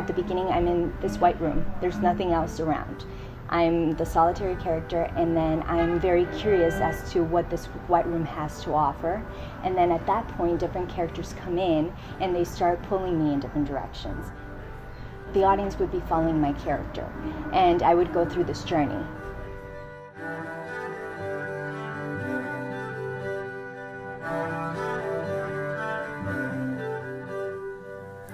at the beginning, I'm in this white room. There's nothing else around. I'm the solitary character, and then I'm very curious as to what this white room has to offer. And then at that point, different characters come in and they start pulling me in different directions. The audience would be following my character, and I would go through this journey.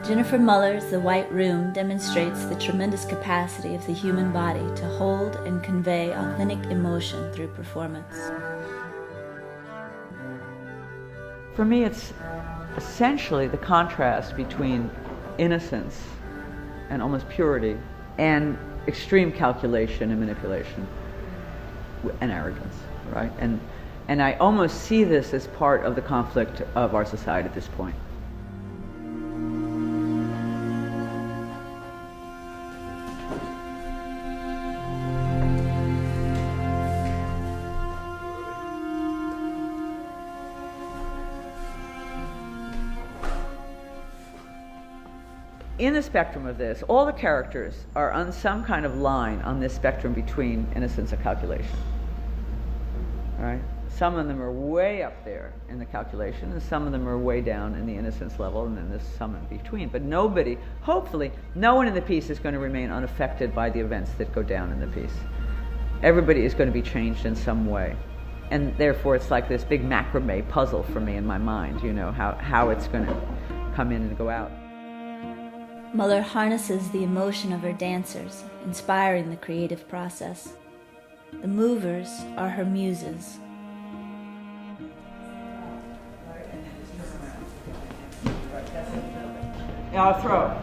Jennifer Muller's The White Room demonstrates the tremendous capacity of the human body to hold and convey authentic emotion through performance. For me, it's essentially the contrast between innocence and almost purity and extreme calculation and manipulation and arrogance, right? And I almost see this as part of the conflict of our society at this point. In the spectrum of this, all the characters are on some kind of line on this spectrum between innocence and calculation. All right? Some of them are way up there in the calculation, and some of them are way down in the innocence level, and then there's some in between. But nobody, hopefully, no one in the piece is going to remain unaffected by the events that go down in the piece. Everybody is going to be changed in some way. And therefore, it's like this big macrame puzzle for me in my mind, you know, how it's going to come in and go out. Muller harnesses the emotion of her dancers, inspiring the creative process. The movers are her muses. Now throw.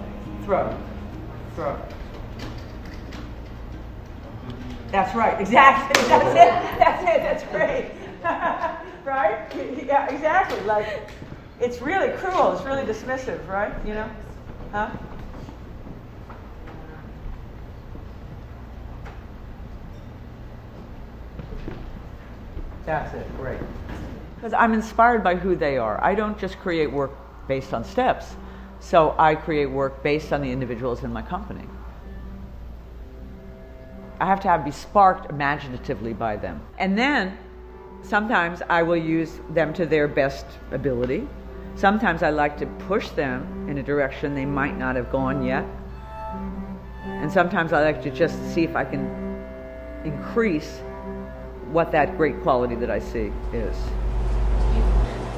That's right, exactly. That's great. Right? Yeah, exactly. Like, it's really cruel, it's really dismissive, right? You know? Huh? That's it, great. Because I'm inspired by who they are. I don't just create work based on steps. So I create work based on the individuals in my company. I have to be sparked imaginatively by them. And then sometimes I will use them to their best ability. Sometimes I like to push them in a direction they might not have gone yet. And sometimes I like to just see if I can increase what that great quality that I see is.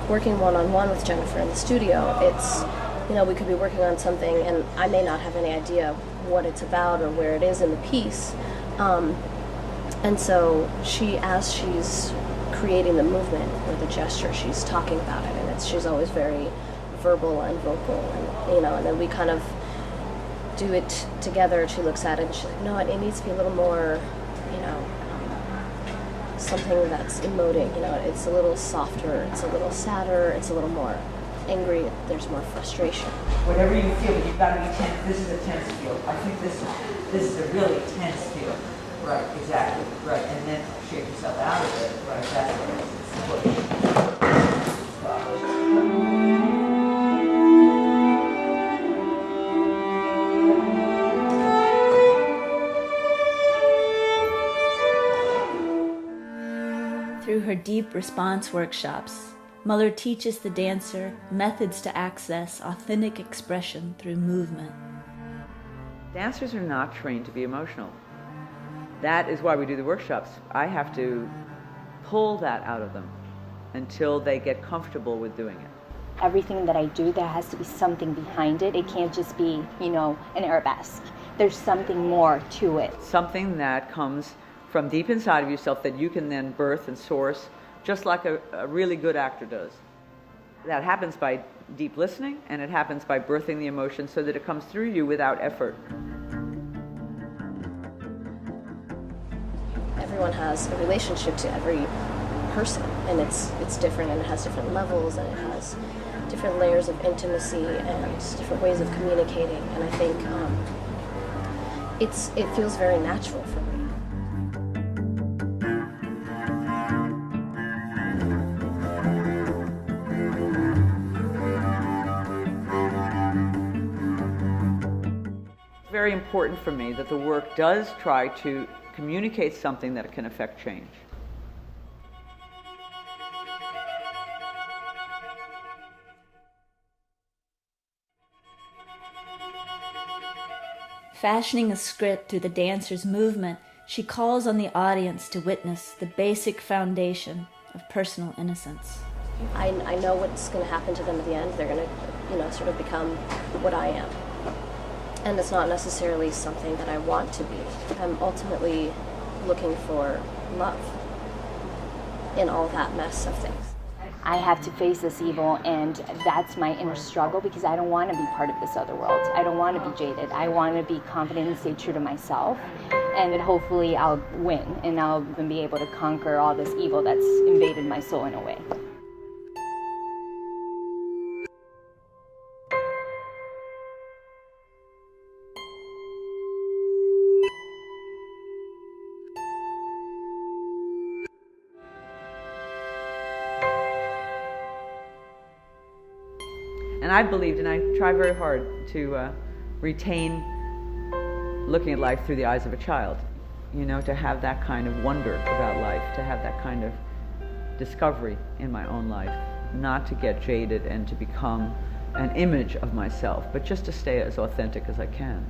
Working one-on-one with Jennifer in the studio, it's, you know, we could be working on something and I may not have any idea what it's about or where it is in the piece. And so as she's creating the movement or the gesture, she's talking about it, and she's always very verbal and vocal, and you know, and then we kind of do it together. She looks at it and she's like, no, it needs to be a little more, you know, something that's emoting, you know, it's a little softer, it's a little sadder, it's a little more angry, there's more frustration. Whatever you feel, you've got to be tense. This is a tense field. I think this is a really tense field. Right, exactly. Right, and then shake yourself out of it. Right, that's what it is. Through her deep response workshops, Muller teaches the dancer methods to access authentic expression through movement. Dancers are not trained to be emotional. That is why we do the workshops. I have to pull that out of them until they get comfortable with doing it. Everything that I do, there has to be something behind it. It can't just be, you know, an arabesque. There's something more to it. Something that comes from deep inside of yourself that you can then birth and source, just like a really good actor does. That happens by deep listening, and it happens by birthing the emotion so that it comes through you without effort. Everyone has a relationship to every person, and it's different, and it has different levels, and it has different layers of intimacy and different ways of communicating, and I think it feels very natural for me. very important for me that the work does try to communicate something that can affect change. Fashioning a script through the dancer's movement, she calls on the audience to witness the basic foundation of personal innocence. I know what's going to happen to them at the end. They're going to, sort of become what I am. And it's not necessarily something that I want to be. I'm ultimately looking for love in all that mess of things. I have to face this evil, and that's my inner struggle, because I don't want to be part of this other world. I don't want to be jaded. I want to be confident and stay true to myself, and then hopefully I'll win, and I'll be able to conquer all this evil that's invaded my soul in a way. And I believed, and I try very hard to retain looking at life through the eyes of a child, to have that kind of wonder about life, to have that kind of discovery in my own life, not to get jaded and to become an image of myself, but just to stay as authentic as I can.